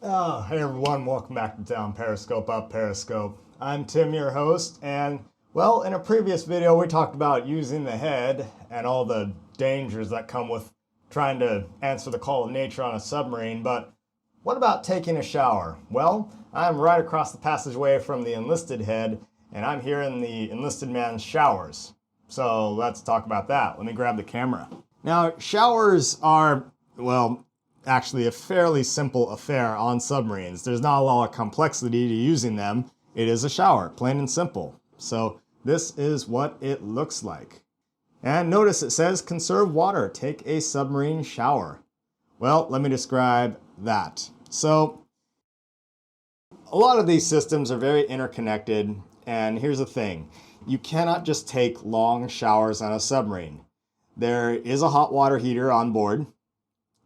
Oh, hey everyone, welcome back to Down Periscope Up Periscope. I'm Tim, your host, and well, in a previous video we talked about using the head and all the dangers that come with trying to answer the call of nature on a submarine, but what about taking a shower? Well, I'm right across the passageway from the enlisted head, and I'm here in the enlisted man's showers. So let's talk about that. Let me grab the camera. Now, showers are, well, actually a fairly simple affair on submarines. There's not a lot of complexity to using them. It is a shower, plain and simple. So this is what it looks like. And notice it says conserve water, take a submarine shower. Well, let me describe that. So a lot of these systems are very interconnected, and here's the thing. You cannot just take long showers on a submarine. There is a hot water heater on board.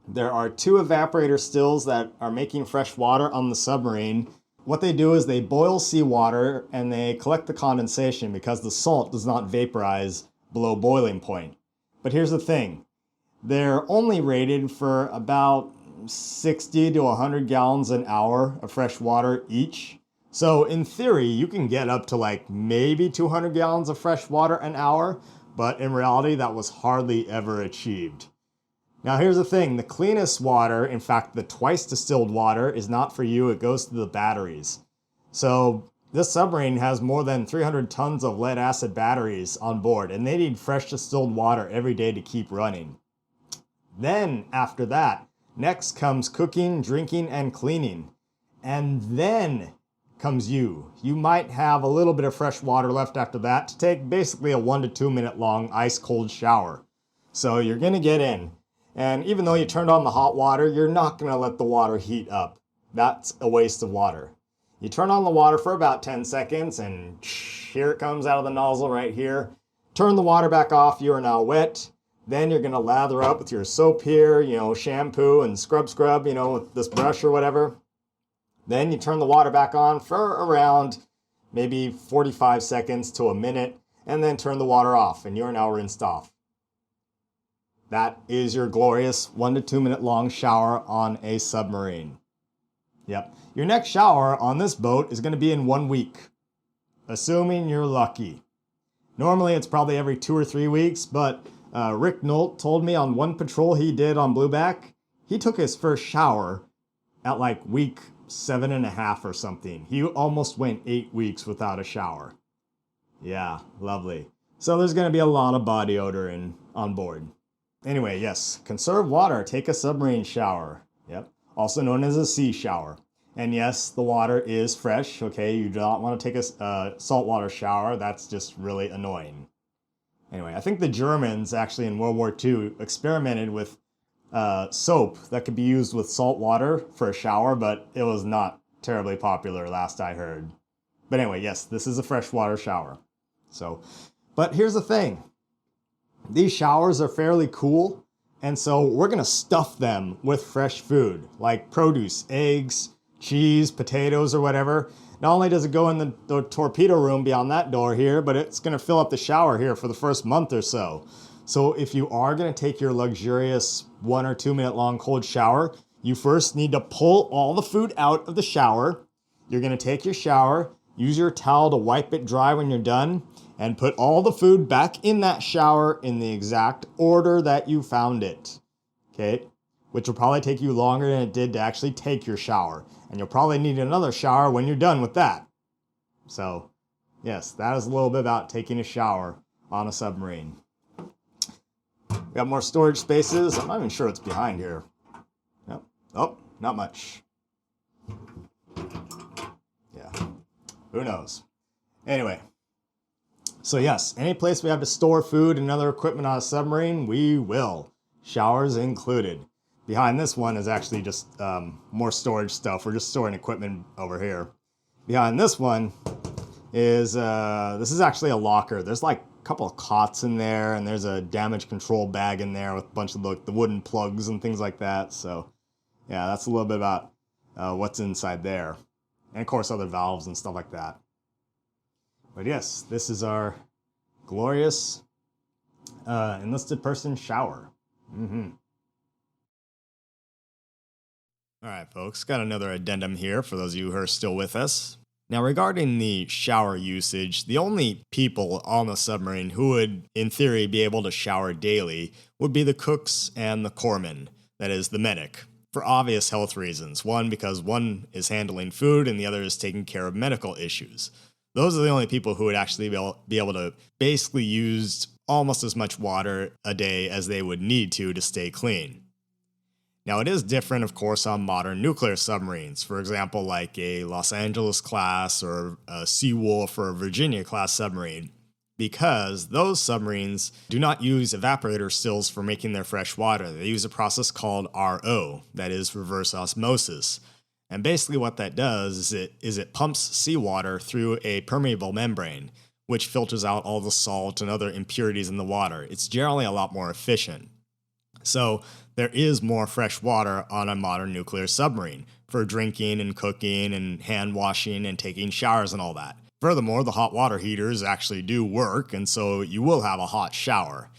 There are two evaporator stills that are making fresh water on the submarine. What they do is they boil seawater and they collect the condensation because the salt does not vaporize below boiling point. But here's the thing. They're only rated for about 60 to 100 gallons an hour of fresh water each. So in theory, you can get up to like maybe 200 gallons of fresh water an hour, but in reality, that was hardly ever achieved. Now here's the thing, the cleanest water, in fact the twice distilled water, is not for you, it goes to the batteries. So this submarine has more than 300 tons of lead acid batteries on board, and they need fresh distilled water every day to keep running. Then after that, next comes cooking, drinking, and cleaning. And then comes you. You might have a little bit of fresh water left after that to take basically a 1 to 2 minute long ice cold shower. So you're gonna get in. And even though you turned on the hot water, you're not going to let the water heat up. That's a waste of water. You turn on the water for about 10 seconds and here it comes out of the nozzle right here. Turn the water back off, you are now wet. Then you're going to lather up with your soap here, shampoo and scrub, with this brush or whatever. Then you turn the water back on for around maybe 45 seconds to a minute and then turn the water off and you're now rinsed off. That is your glorious 1 to 2 minute long shower on a submarine. Yep. Your next shower on this boat is going to be in 1 week, assuming you're lucky. Normally it's probably every 2 or 3 weeks, but Rick Nolt told me on one patrol he did on Blueback, he took his first shower at like week 7.5 or something. He almost went 8 weeks without a shower. Yeah, lovely. So there's going to be a lot of body odor on board. Anyway, yes, conserve water, take a submarine shower. Yep, also known as a sea shower. And yes, the water is fresh, okay? You do not want to take a saltwater shower. That's just really annoying. Anyway, I think the Germans actually in World War II experimented with soap that could be used with salt water for a shower, but it was not terribly popular last I heard. But anyway, yes, this is a freshwater shower. But here's the thing. These showers are fairly cool, and so we're going to stuff them with fresh food, like produce, eggs, cheese, potatoes, or whatever. Not only does it go in the torpedo room beyond that door here, but it's going to fill up the shower here for the first month or so. So if you are going to take your luxurious 1 or 2 minute long cold shower, you first need to pull all the food out of the shower. You're going to take your shower, use your towel to wipe it dry when you're done, and put all the food back in that shower in the exact order that you found it. Okay? Which will probably take you longer than it did to actually take your shower. And you'll probably need another shower when you're done with that. So, yes, that is a little bit about taking a shower on a submarine. We got more storage spaces. I'm not even sure what's behind here. Yep. Oh, not much. Yeah. Who knows? Anyway. So yes, any place we have to store food and other equipment on a submarine, we will. Showers included. Behind this one is actually just more storage stuff. We're just storing equipment over here. Behind this one is, this is actually a locker. There's like a couple of cots in there, and there's a damage control bag in there with a bunch of the wooden plugs and things like that. So yeah, that's a little bit about what's inside there. And of course other valves and stuff like that. But yes, this is our glorious enlisted person shower. All right, folks, got another addendum here for those of you who are still with us. Now, regarding the shower usage, the only people on the submarine who would, in theory, be able to shower daily would be the cooks and the corpsman, that is, the medic, for obvious health reasons. One, because one is handling food and the other is taking care of medical issues. Those are the only people who would actually be able to basically use almost as much water a day as they would need to stay clean. Now, it is different, of course, on modern nuclear submarines. For example, like a Los Angeles class or a Seawolf or a Virginia class submarine, because those submarines do not use evaporator stills for making their fresh water. They use a process called RO, that is reverse osmosis. And basically what that does is it pumps seawater through a permeable membrane, which filters out all the salt and other impurities in the water. It's generally a lot more efficient. So there is more fresh water on a modern nuclear submarine for drinking and cooking and hand washing and taking showers and all that. Furthermore, the hot water heaters actually do work, and so you will have a hot shower.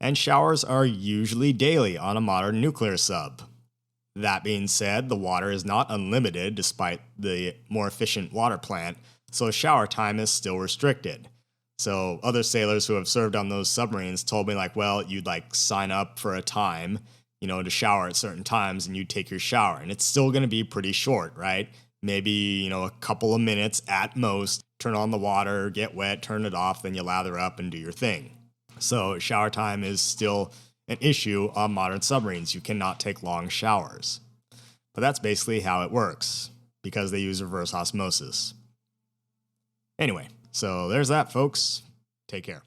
And showers are usually daily on a modern nuclear sub. That being said, the water is not unlimited despite the more efficient water plant, so shower time is still restricted. So other sailors who have served on those submarines told me well, you'd sign up for a time, to shower at certain times and you take your shower. And it's still going to be pretty short, right? Maybe, a couple of minutes at most, turn on the water, get wet, turn it off, then you lather up and do your thing. So shower time is still an issue on modern submarines. You cannot take long showers. But that's basically how it works, because they use reverse osmosis. Anyway, so there's that, folks. Take care.